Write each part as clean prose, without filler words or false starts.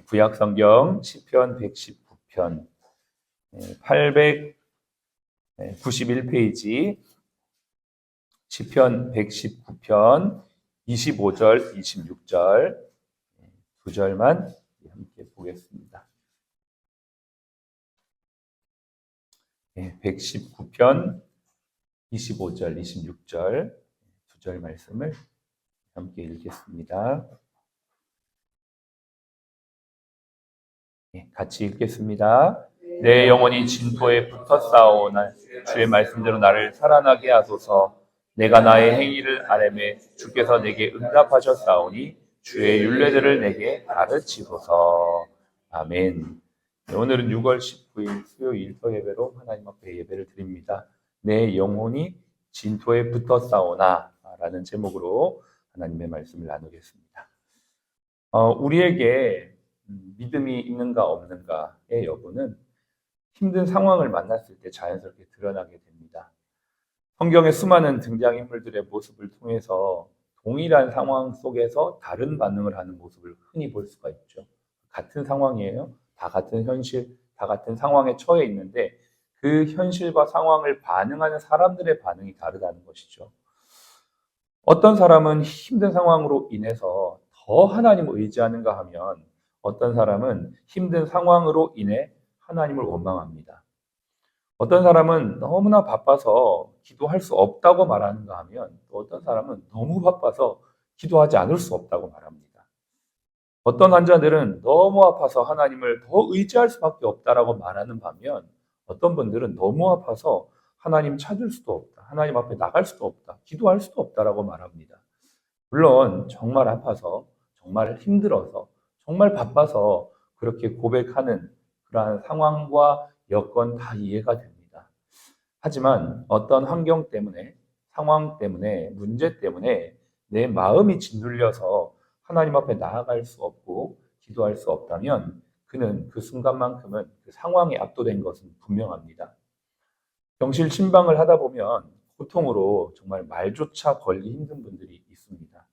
구약 성경 시편 119편 891페이지 시편 119편 25절, 26절 두 절만 함께 보겠습니다. 119편 25절, 26절 두 절 말씀을 함께 읽겠습니다. 같이 읽겠습니다. 내 영혼이 진토에 붙어 싸우나 주의 말씀대로 나를 살아나게 하소서. 내가 나의 행위를 아뢰매 주께서 내게 응답하셨사오니 주의 율례들을 내게 가르치소서. 아멘. 오늘은 6월 19일 수요일 토예배로 하나님 앞에 예배를 드립니다. 내 영혼이 진토에 붙어 싸우나 라는 제목으로 하나님의 말씀을 나누겠습니다. 우리에게 믿음이 있는가 없는가의 여부는 힘든 상황을 만났을 때 자연스럽게 드러나게 됩니다. 성경의 수많은 등장인물들의 모습을 통해서 동일한 상황 속에서 다른 반응을 하는 모습을 흔히 볼 수가 있죠. 같은 상황이에요. 다 같은 현실, 다 같은 상황에 처해 있는데 그 현실과 상황을 반응하는 사람들의 반응이 다르다는 것이죠. 어떤 사람은 힘든 상황으로 인해서 더 하나님을 의지하는가 하면 어떤 사람은 힘든 상황으로 인해 하나님을 원망합니다. 어떤 사람은 너무나 바빠서 기도할 수 없다고 말하는가 하면 또 어떤 사람은 너무 바빠서 기도하지 않을 수 없다고 말합니다. 어떤 환자들은 너무 아파서 하나님을 더 의지할 수밖에 없다라고 말하는 반면 어떤 분들은 너무 아파서 하나님 찾을 수도 없다, 하나님 앞에 나갈 수도 없다, 기도할 수도 없다라고 말합니다. 물론 정말 아파서, 정말 힘들어서, 정말 바빠서 그렇게 고백하는 그러한 상황과 여건 다 이해가 됩니다. 하지만 어떤 환경 때문에, 상황 때문에, 문제 때문에 내 마음이 짓눌려서 하나님 앞에 나아갈 수 없고 기도할 수 없다면 그는 그 순간만큼은 그 상황에 압도된 것은 분명합니다. 병실 침방을 하다 보면 고통으로 정말 말조차 걸기 힘든 분들이 있습니다.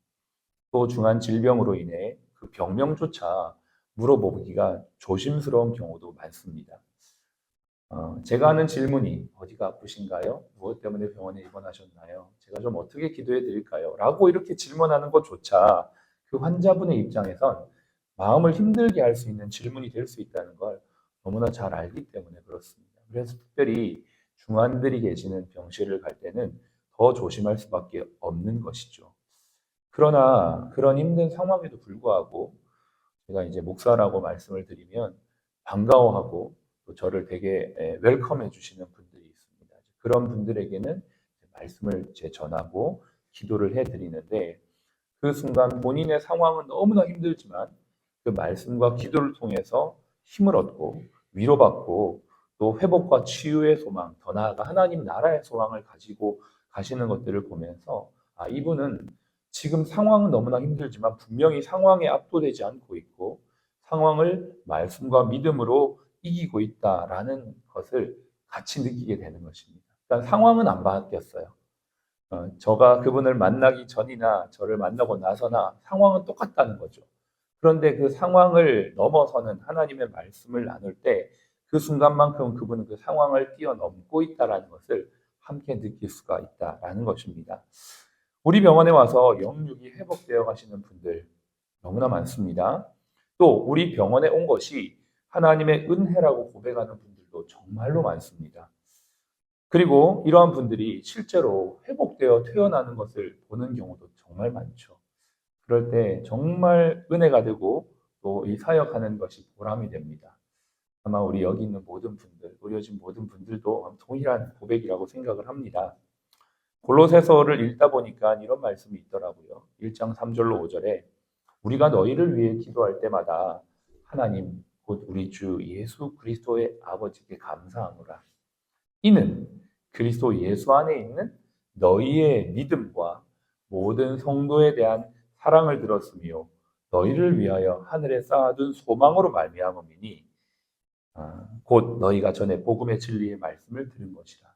또 중한 질병으로 인해 그 병명조차 물어보기가 조심스러운 경우도 많습니다. 제가 하는 질문이 어디가 아프신가요? 무엇 때문에 병원에 입원하셨나요? 제가 좀 어떻게 기도해 드릴까요? 라고 이렇게 질문하는 것조차 그 환자분의 입장에선 마음을 힘들게 할 수 있는 질문이 될 수 있다는 걸 너무나 잘 알기 때문에 그렇습니다. 그래서 특별히 중환들이 계시는 병실을 갈 때는 더 조심할 수밖에 없는 것이죠. 그러나 그런 힘든 상황에도 불구하고 제가 이제 목사라고 말씀을 드리면 반가워하고 또 저를 되게 웰컴해 주시는 분들이 있습니다. 그런 분들에게는 말씀을 전하고 기도를 해 드리는데 그 순간 본인의 상황은 너무나 힘들지만 그 말씀과 기도를 통해서 힘을 얻고 위로받고 또 회복과 치유의 소망, 더 나아가 하나님 나라의 소망을 가지고 가시는 것들을 보면서 이분은 지금 상황은 너무나 힘들지만 분명히 상황에 압도되지 않고 있고 상황을 말씀과 믿음으로 이기고 있다라는 것을 같이 느끼게 되는 것입니다. 그러니까 상황은 안 바뀌었어요. 저가 그분을 만나기 전이나 저를 만나고 나서나 상황은 똑같다는 거죠. 그런데 그 상황을 넘어서는 하나님의 말씀을 나눌 때 그 순간만큼 그분은 그 상황을 뛰어넘고 있다는 것을 함께 느낄 수가 있다라는 것입니다. 우리 병원에 와서 영육이 회복되어 가시는 분들 너무나 많습니다. 또 우리 병원에 온 것이 하나님의 은혜라고 고백하는 분들도 정말로 많습니다. 그리고 이러한 분들이 실제로 회복되어 퇴원하는 것을 보는 경우도 정말 많죠. 그럴 때 정말 은혜가 되고 또 이 사역하는 것이 보람이 됩니다. 아마 우리 여기 있는 모든 분들, 우리 요즘 모든 분들도 동일한 고백이라고 생각을 합니다. 골로새서를 읽다 보니까 이런 말씀이 있더라고요. 1장 3절로 5절에 우리가 너희를 위해 기도할 때마다 하나님 곧 우리 주 예수 그리스도의 아버지께 감사하노라. 이는 그리스도 예수 안에 있는 너희의 믿음과 모든 성도에 대한 사랑을 들었으며 너희를 위하여 하늘에 쌓아둔 소망으로 말미암음이니 곧 너희가 전에 복음의 진리의 말씀을 들은 것이라.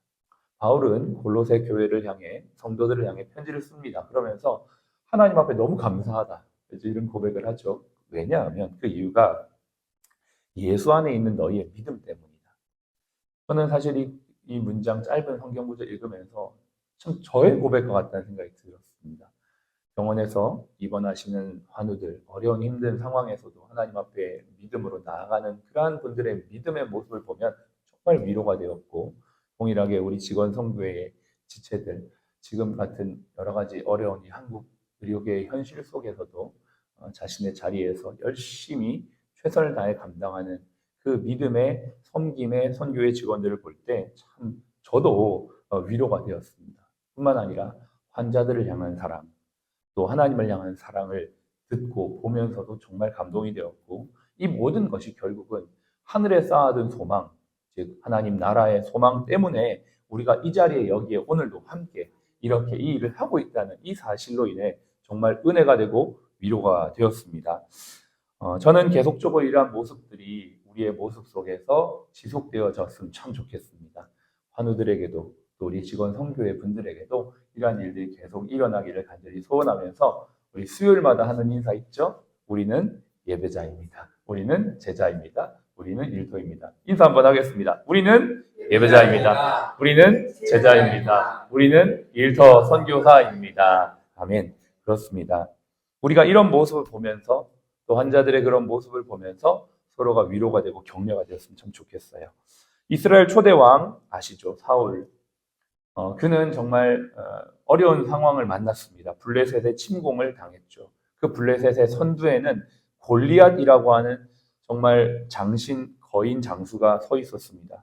바울은 골로새 교회를 향해 성도들을 향해 편지를 씁니다. 그러면서 하나님 앞에 너무 감사하다 이런 고백을 하죠. 왜냐하면 그 이유가 예수 안에 있는 너희의 믿음 때문이다. 저는 사실 이 문장 짧은 성경 구절 읽으면서 참 저의 고백과 같다는 생각이 들었습니다. 병원에서 입원하시는 환우들, 어려운 힘든 상황에서도 하나님 앞에 믿음으로 나아가는 그러한 분들의 믿음의 모습을 보면 정말 위로가 되었고, 동일하게 우리 직원 성교회의 지체들, 지금 같은 여러 가지 어려운 이 한국 의료계의 현실 속에서도 자신의 자리에서 열심히 최선을 다해 감당하는 그 믿음의 섬김의 선교의 직원들을 볼 때 참 저도 위로가 되었습니다. 뿐만 아니라 환자들을 향한 사랑, 또 하나님을 향한 사랑을 듣고 보면서도 정말 감동이 되었고, 이 모든 것이 결국은 하늘에 쌓아둔 소망, 즉 하나님 나라의 소망 때문에 우리가 이 자리에 여기에 오늘도 함께 이렇게 이 일을 하고 있다는 이 사실로 인해 정말 은혜가 되고 위로가 되었습니다. 저는 계속적으로 이러한 모습들이 우리의 모습 속에서 지속되어졌으면 참 좋겠습니다. 환우들에게도 또 우리 직원 성교회 분들에게도 이러한 일들이 계속 일어나기를 간절히 소원하면서, 우리 수요일마다 하는 인사 있죠? 우리는 예배자입니다. 우리는 제자입니다. 우리는 일터입니다. 인사 한번 하겠습니다. 우리는 예배자입니다. 우리는 제자입니다. 우리는 일터 선교사입니다. 아멘. 그렇습니다. 우리가 이런 모습을 보면서, 또 환자들의 그런 모습을 보면서 서로가 위로가 되고 격려가 되었으면 참 좋겠어요. 이스라엘 초대왕 아시죠? 사울. 그는 정말 어려운 상황을 만났습니다. 블레셋의 침공을 당했죠. 그 블레셋의 선두에는 골리앗이라고 하는 정말 장신 거인 장수가 서 있었습니다.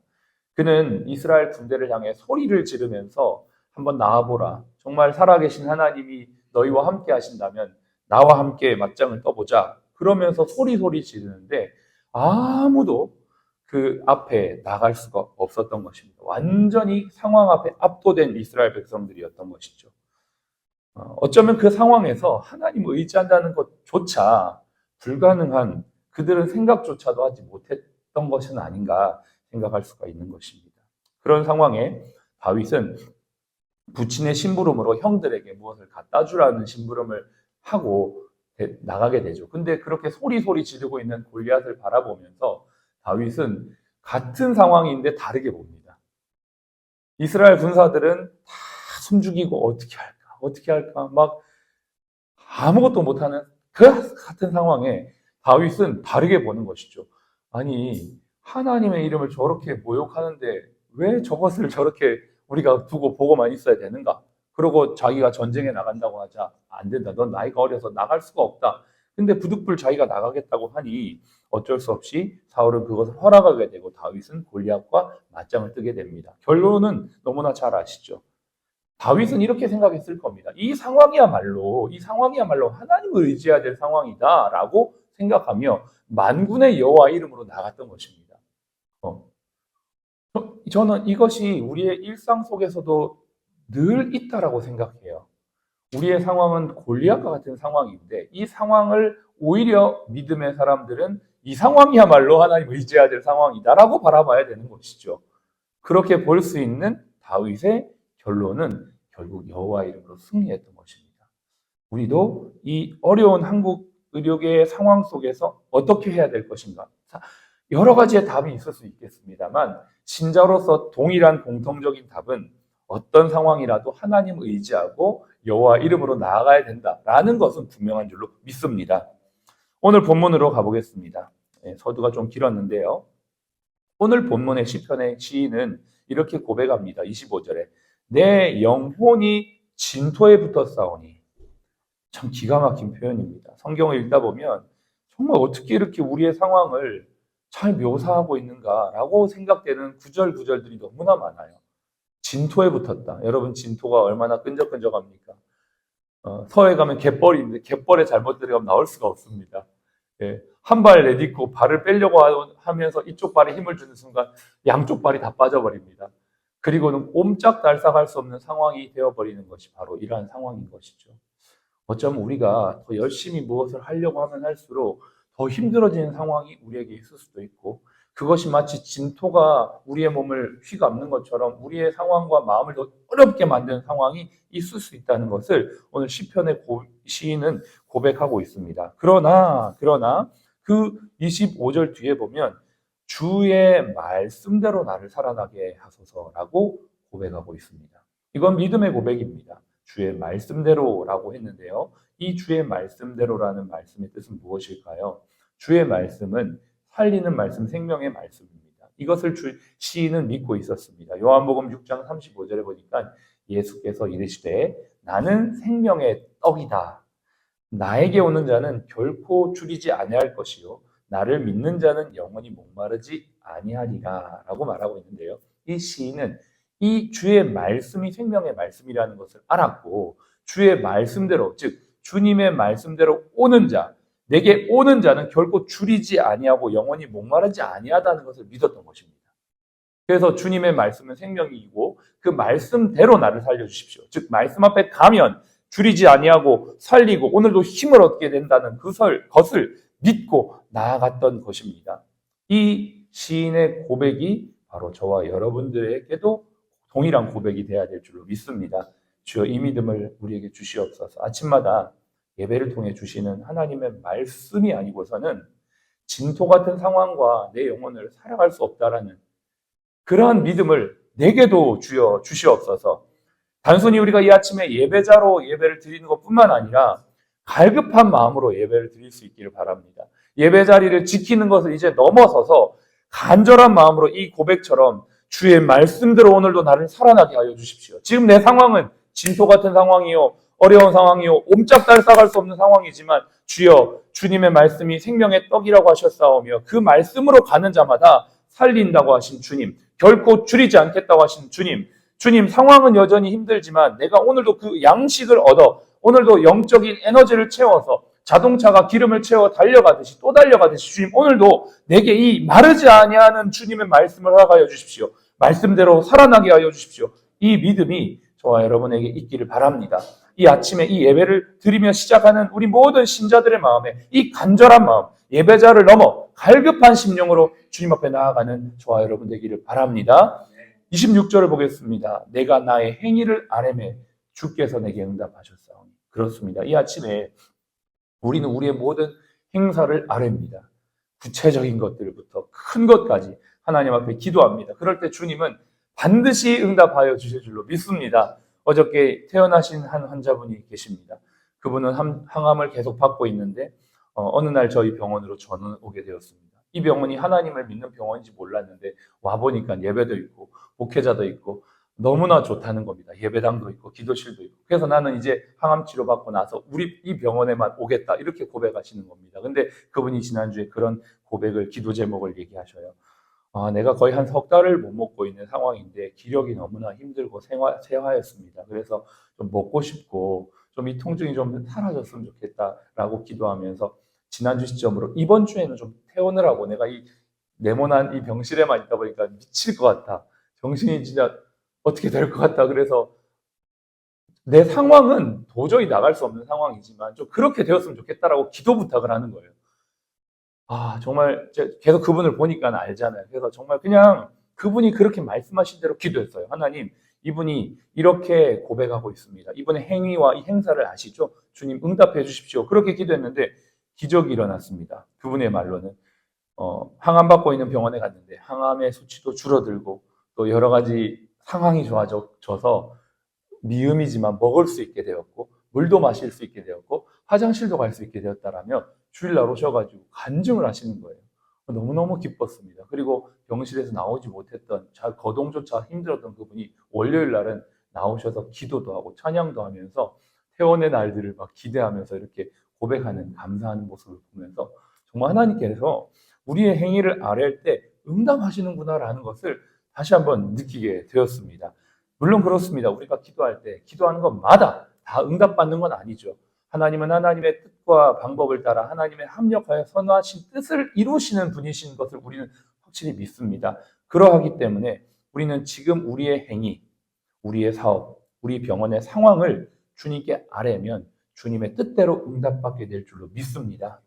그는 이스라엘 군대를 향해 소리를 지르면서 한번 나와보라. 정말 살아계신 하나님이 너희와 함께 하신다면 나와 함께 맞짱을 떠보자. 그러면서 소리 지르는데 아무도 그 앞에 나갈 수가 없었던 것입니다. 완전히 상황 앞에 압도된 이스라엘 백성들이었던 것이죠. 어쩌면 그 상황에서 하나님을 의지한다는 것조차 불가능한, 그들은 생각조차도 하지 못했던 것은 아닌가 생각할 수가 있는 것입니다. 그런 상황에 다윗은 부친의 심부름으로 형들에게 무엇을 갖다 주라는 심부름을 하고 나가게 되죠. 근데 그렇게 소리 지르고 있는 골리앗을 바라보면서 다윗은 같은 상황인데 다르게 봅니다. 이스라엘 군사들은 다 숨죽이고 어떻게 할까 막 아무것도 못하는 그 같은 상황에 다윗은 다르게 보는 것이죠. 아니, 하나님의 이름을 저렇게 모욕하는데 왜 저것을 저렇게 우리가 두고 보고만 있어야 되는가? 그러고 자기가 전쟁에 나간다고 하자, 안 된다. 넌 나이가 어려서 나갈 수가 없다. 근데 부득불 자기가 나가겠다고 하니 어쩔 수 없이 사울은 그것을 허락하게 되고 다윗은 골리앗과 맞짱을 뜨게 됩니다. 결론은 너무나 잘 아시죠. 다윗은 이렇게 생각했을 겁니다. 이 상황이야말로 하나님을 의지해야 될 상황이다라고 생각하며 만군의 여호와 이름으로 나갔던 것입니다. 저는 이것이 우리의 일상 속에서도 늘 있다라고 생각해요. 우리의 상황은 골리앗과 같은 상황인데 이 상황을 오히려 믿음의 사람들은 이 상황이야말로 하나님을 의지해야 될 상황이다라고 바라봐야 되는 것이죠. 그렇게 볼 수 있는 다윗의 결론은 결국 여호와 이름으로 승리했던 것입니다. 우리도 이 어려운 한국 의료계의 상황 속에서 어떻게 해야 될 것인가? 여러 가지의 답이 있을 수 있겠습니다만 신자로서 동일한 공통적인 답은 어떤 상황이라도 하나님 의지하고 여호와 이름으로 나아가야 된다라는 것은 분명한 줄로 믿습니다. 오늘 본문으로 가보겠습니다. 서두가 좀 길었는데요. 오늘 본문의 시편의 시인은 이렇게 고백합니다. 25절에 내 영혼이 진토에 붙었사오니. 참 기가 막힌 표현입니다. 성경을 읽다 보면 정말 어떻게 이렇게 우리의 상황을 잘 묘사하고 있는가라고 생각되는 구절들이 너무나 많아요. 진토에 붙었다. 여러분 진토가 얼마나 끈적끈적합니까? 서해 가면 갯벌인데 갯벌에 잘못 들어가면 나올 수가 없습니다. 한 발 내딛고 발을 빼려고 하면서 이쪽 발에 힘을 주는 순간 양쪽 발이 다 빠져버립니다. 그리고는 옴짝달싹할 수 없는 상황이 되어버리는 것이 바로 이러한 상황인 것이죠. 어쩌면 우리가 더 열심히 무엇을 하려고 하면 할수록 더 힘들어지는 상황이 우리에게 있을 수도 있고, 그것이 마치 진토가 우리의 몸을 휘감는 것처럼 우리의 상황과 마음을 더 어렵게 만드는 상황이 있을 수 있다는 것을 오늘 시편의 시인은 고백하고 있습니다. 그러나 그 25절 뒤에 보면 주의 말씀대로 나를 살아나게 하소서라고 고백하고 있습니다. 이건 믿음의 고백입니다. 주의 말씀대로라고 했는데요. 이 주의 말씀대로라는 말씀의 뜻은 무엇일까요? 주의 말씀은 살리는 말씀, 생명의 말씀입니다. 이것을 시인은 믿고 있었습니다. 요한복음 6장 35절에 보니까 예수께서 이르시되 나는 생명의 떡이다. 나에게 오는 자는 결코 줄이지 아니할 것이요 나를 믿는 자는 영원히 목마르지 아니하리라 라고 말하고 있는데요. 이 시인은 이 주의 말씀이 생명의 말씀이라는 것을 알았고 주의 말씀대로 즉 주님의 말씀대로 오는 자 내게 오는 자는 결코 줄이지 아니하고 영원히 목마르지 아니하다는 것을 믿었던 것입니다. 그래서 주님의 말씀은 생명이고 그 말씀대로 나를 살려주십시오. 즉 말씀 앞에 가면 줄이지 아니하고 살리고 오늘도 힘을 얻게 된다는 것을 믿고 나아갔던 것입니다. 이 시인의 고백이 바로 저와 여러분들에게도 동일한 고백이 되어야 될 줄로 믿습니다. 주여 이 믿음을 우리에게 주시옵소서. 아침마다 예배를 통해 주시는 하나님의 말씀이 아니고서는 진토 같은 상황과 내 영혼을 살아갈 수 없다라는 그러한 믿음을 내게도 주여 주시옵소서. 단순히 우리가 이 아침에 예배자로 예배를 드리는 것뿐만 아니라 갈급한 마음으로 예배를 드릴 수 있기를 바랍니다. 예배 자리를 지키는 것을 이제 넘어서서 간절한 마음으로 이 고백처럼 주의 말씀대로 오늘도 나를 살아나게 하여 주십시오. 지금 내 상황은 진토 같은 상황이요, 어려운 상황이요, 옴짝달싹할 수 없는 상황이지만 주여 주님의 말씀이 생명의 떡이라고 하셨사오며 그 말씀으로 가는 자마다 살린다고 하신 주님, 결코 줄이지 않겠다고 하신 주님 상황은 여전히 힘들지만 내가 오늘도 그 양식을 얻어 오늘도 영적인 에너지를 채워서 자동차가 기름을 채워 달려가듯이 또 달려가듯이 주님 오늘도 내게 이 마르지 아니하는 주님의 말씀을 허락하여 주십시오. 말씀대로 살아나게 하여 주십시오. 이 믿음이 저와 여러분에게 있기를 바랍니다. 이 아침에 이 예배를 드리며 시작하는 우리 모든 신자들의 마음에 이 간절한 마음, 예배자를 넘어 갈급한 심령으로 주님 앞에 나아가는 저와 여러분 되기를 바랍니다. 26절을 보겠습니다. 내가 나의 행위를 아뢰매 주께서 내게 응답하셨사오니. 그렇습니다. 이 아침에 우리는 우리의 모든 행사를 아뢰입니다. 구체적인 것들부터 큰 것까지 하나님 앞에 기도합니다. 그럴 때 주님은 반드시 응답하여 주실 줄로 믿습니다. 어저께 퇴원하신 한 환자분이 계십니다. 그분은 항암을 계속 받고 있는데 어느 날 저희 병원으로 전원 오게 되었습니다. 이 병원이 하나님을 믿는 병원인지 몰랐는데 와보니까 예배도 있고 목회자도 있고 너무나 좋다는 겁니다. 예배당도 있고 기도실도 있고. 그래서 나는 이제 항암 치료 받고 나서 우리 이 병원에만 오겠다 이렇게 고백하시는 겁니다. 근데 그분이 지난주에 그런 고백을 기도 제목을 얘기하셔요. 내가 거의 한 석 달을 못 먹고 있는 상황인데 기력이 너무나 힘들고 세화였습니다. 그래서 좀 먹고 싶고 좀 이 통증이 좀 사라졌으면 좋겠다라고 기도하면서 지난주 시점으로 이번 주에는 좀 퇴원을 하고 내가 이 네모난 이 병실에만 있다 보니까 미칠 것 같아. 정신이 진짜 어떻게 될 것 같다. 그래서 내 상황은 도저히 나갈 수 없는 상황이지만 좀 그렇게 되었으면 좋겠다라고 기도 부탁을 하는 거예요. 정말 계속 그분을 보니까 알잖아요. 그래서 정말 그냥 그분이 그렇게 말씀하신 대로 기도했어요. 하나님, 이분이 이렇게 고백하고 있습니다. 이분의 행위와 이 행사를 아시죠? 주님 응답해 주십시오. 그렇게 기도했는데 기적이 일어났습니다. 그분의 말로는 항암 받고 있는 병원에 갔는데 항암의 수치도 줄어들고 또 여러 가지 상황이 좋아져서 미음이지만 먹을 수 있게 되었고 물도 마실 수 있게 되었고 화장실도 갈 수 있게 되었다라며 주일날 오셔가지고 간증을 하시는 거예요. 너무너무 기뻤습니다. 그리고 병실에서 나오지 못했던 거동조차 힘들었던 그분이 월요일 날은 나오셔서 기도도 하고 찬양도 하면서 퇴원의 날들을 막 기대하면서 이렇게 고백하는 감사하는 모습을 보면서 정말 하나님께서 우리의 행위를 아뢰할 때 응답하시는구나라는 것을 다시 한번 느끼게 되었습니다. 물론 그렇습니다. 우리가 기도할 때 기도하는 것마다 다 응답받는 건 아니죠. 하나님은 하나님의 뜻과 방법을 따라 하나님의 합력하여 선하신 뜻을 이루시는 분이신 것을 우리는 확실히 믿습니다. 그러하기 때문에 우리는 지금 우리의 행위, 우리의 사업, 우리 병원의 상황을 주님께 아뢰면 주님의 뜻대로 응답받게 될 줄로 믿습니다.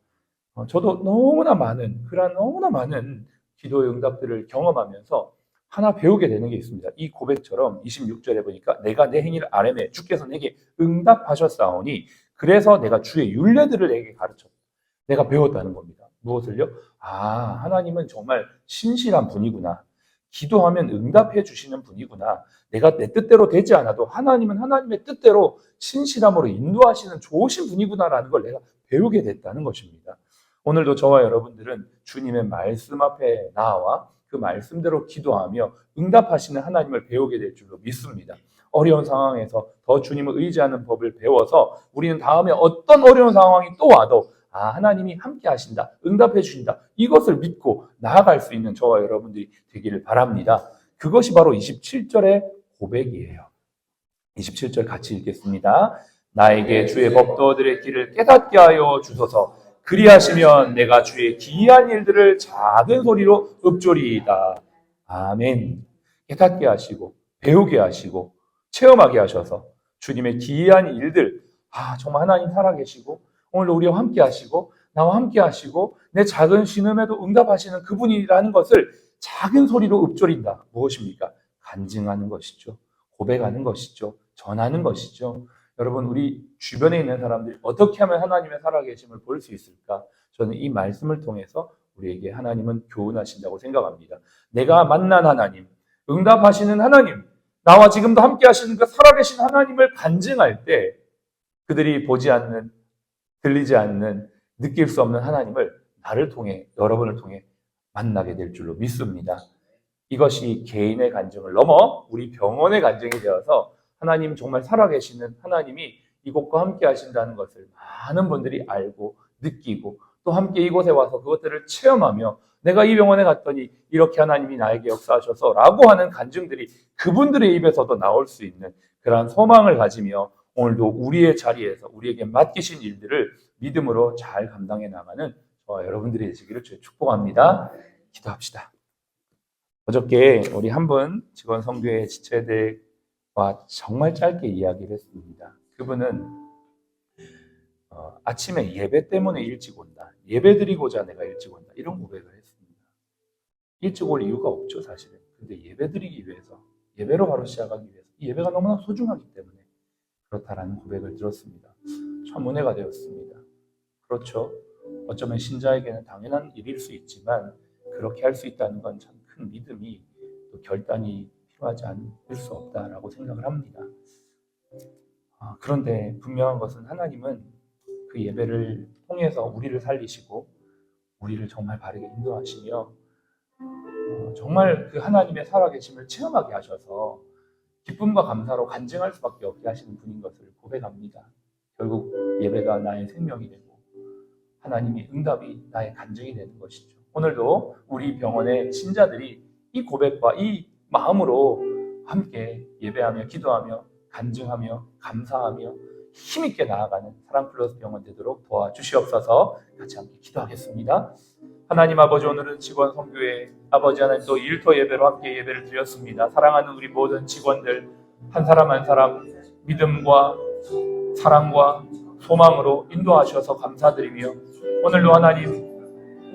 저도 너무나 많은 기도의 응답들을 경험하면서 하나 배우게 되는 게 있습니다. 이 고백처럼 26절에 보니까 내가 내 행위를 아뢰매 주께서 내게 응답하셨사오니 그래서 내가 주의 율례들을 내게 가르쳤다. 내가 배웠다는 겁니다. 무엇을요? 하나님은 정말 신실한 분이구나. 기도하면 응답해 주시는 분이구나. 내가 내 뜻대로 되지 않아도 하나님은 하나님의 뜻대로 신실함으로 인도하시는 좋으신 분이구나라는 걸 내가 배우게 됐다는 것입니다. 오늘도 저와 여러분들은 주님의 말씀 앞에 나와 그 말씀대로 기도하며 응답하시는 하나님을 배우게 될 줄로 믿습니다. 어려운 상황에서 더 주님을 의지하는 법을 배워서 우리는 다음에 어떤 어려운 상황이 또 와도 하나님이 함께 하신다, 응답해 주신다, 이것을 믿고 나아갈 수 있는 저와 여러분들이 되기를 바랍니다. 그것이 바로 27절의 고백이에요. 27절 같이 읽겠습니다. 나에게 주의 법도들의 길을 깨닫게 하여 주소서. 그리하시면 내가 주의 기이한 일들을 작은 소리로 읊조리이다. 아멘. 깨닫게 하시고 배우게 하시고 체험하게 하셔서 주님의 기이한 일들, 정말 하나님 살아계시고 오늘도 우리와 함께 하시고 나와 함께 하시고 내 작은 신음에도 응답하시는 그분이라는 것을 작은 소리로 읊조린다. 무엇입니까? 간증하는 것이죠. 고백하는 것이죠. 전하는 것이죠. 여러분, 우리 주변에 있는 사람들이 어떻게 하면 하나님의 살아계심을 볼 수 있을까? 저는 이 말씀을 통해서 우리에게 하나님은 교훈하신다고 생각합니다. 내가 만난 하나님, 응답하시는 하나님, 나와 지금도 함께 하시는 그 살아계신 하나님을 간증할 때 그들이 보지 않는, 들리지 않는, 느낄 수 없는 하나님을 나를 통해, 여러분을 통해 만나게 될 줄로 믿습니다. 이것이 개인의 간증을 넘어 우리 병원의 간증이 되어서 하나님 정말 살아계시는 하나님이 이곳과 함께 하신다는 것을 많은 분들이 알고 느끼고 또 함께 이곳에 와서 그것들을 체험하며 내가 이 병원에 갔더니 이렇게 하나님이 나에게 역사하셔서 라고 하는 간증들이 그분들의 입에서도 나올 수 있는 그러한 소망을 가지며 오늘도 우리의 자리에서 우리에게 맡기신 일들을 믿음으로 잘 감당해 나가는 저와 여러분들이 되시기를 축복합니다. 기도합시다. 어저께 우리 한 분 직원 선교회 지체대와 정말 짧게 이야기를 했습니다. 그분은 아침에 예배 때문에 일찍 온다. 예배 드리고자 내가 일찍 온다. 이런 고백을 했습니다. 일찍 올 이유가 없죠, 사실은. 근데 예배 드리기 위해서, 예배로 바로 시작하기 위해서 이 예배가 너무나 소중하기 때문에 그렇다라는 고백을 들었습니다. 참 은혜가 되었습니다. 그렇죠. 어쩌면 신자에게는 당연한 일일 수 있지만 그렇게 할 수 있다는 건 참 큰 믿음이 또 결단이 필요하지 않을 수 없다라고 생각을 합니다. 그런데 분명한 것은 하나님은 그 예배를 통해서 우리를 살리시고 우리를 정말 바르게 인도하시며 정말 그 하나님의 살아계심을 체험하게 하셔서 기쁨과 감사로 간증할 수밖에 없게 하시는 분인 것을 고백합니다. 결국 예배가 나의 생명이 되고 하나님의 응답이 나의 간증이 되는 것이죠. 오늘도 우리 병원의 신자들이 이 고백과 이 마음으로 함께 예배하며 기도하며 간증하며 감사하며 힘있게 나아가는 사랑플러스 병원 되도록 도와주시옵소서. 같이 함께 기도하겠습니다. 하나님 아버지, 오늘은 직원 선교회 아버지 하나님 또 일터 예배로 함께 예배를 드렸습니다. 사랑하는 우리 모든 직원들 한 사람 한 사람 믿음과 사랑과 소망으로 인도하셔서 감사드리며 오늘도 하나님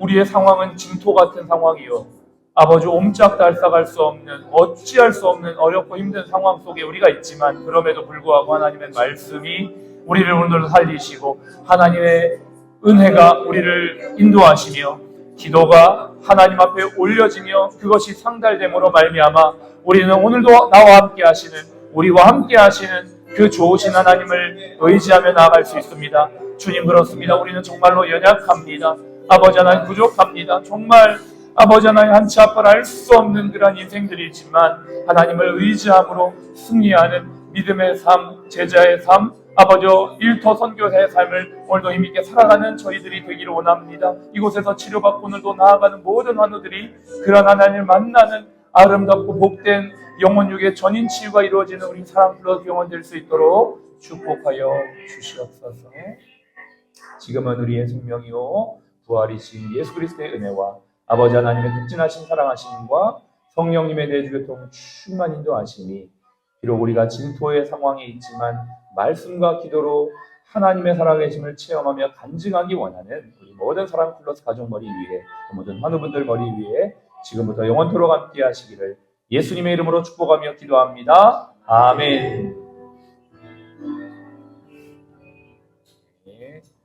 우리의 상황은 징토 같은 상황이요 아버지 옴짝달싹할 수 없는 어찌할 수 없는 어렵고 힘든 상황 속에 우리가 있지만 그럼에도 불구하고 하나님의 말씀이 우리를 오늘도 살리시고 하나님의 은혜가 우리를 인도하시며 기도가 하나님 앞에 올려지며 그것이 상달됨으로 말미암아 우리는 오늘도 나와 함께 하시는 우리와 함께 하시는 그 좋으신 하나님을 의지하며 나아갈 수 있습니다. 주님, 그렇습니다. 우리는 정말로 연약합니다. 아버지 하나님 부족합니다. 정말 아버지 하나님 한치 앞을 알 수 없는 그런 인생들이지만 하나님을 의지함으로 승리하는 믿음의 삶, 제자의 삶, 아버지 일터 선교사의 삶을 오늘도 힘있게 살아가는 저희들이 되기를 원합니다. 이곳에서 치료받고 오늘도 나아가는 모든 환우들이 그런 하나님을 만나는 아름답고 복된 영혼육의 전인 치유가 이루어지는 우리 사랑플러스 병원 될 수 있도록 축복하여 주시옵소서. 지금은 우리의 생명이요 부활이신 예수 그리스도의 은혜와 아버지 하나님의 극진하신 사랑하심과 성령님의 내주교통 충만 인도하심이 비록 우리가 징토의 상황에 있지만 말씀과 기도로 하나님의 살아계심을 체험하며 간증하기 원하는 우리 모든 사랑플러스 가족 머리 위에 모든 환우분들 머리 위에 지금부터 영원토록 함께 하시기를 예수님의 이름으로 축복하며 기도합니다. 아멘.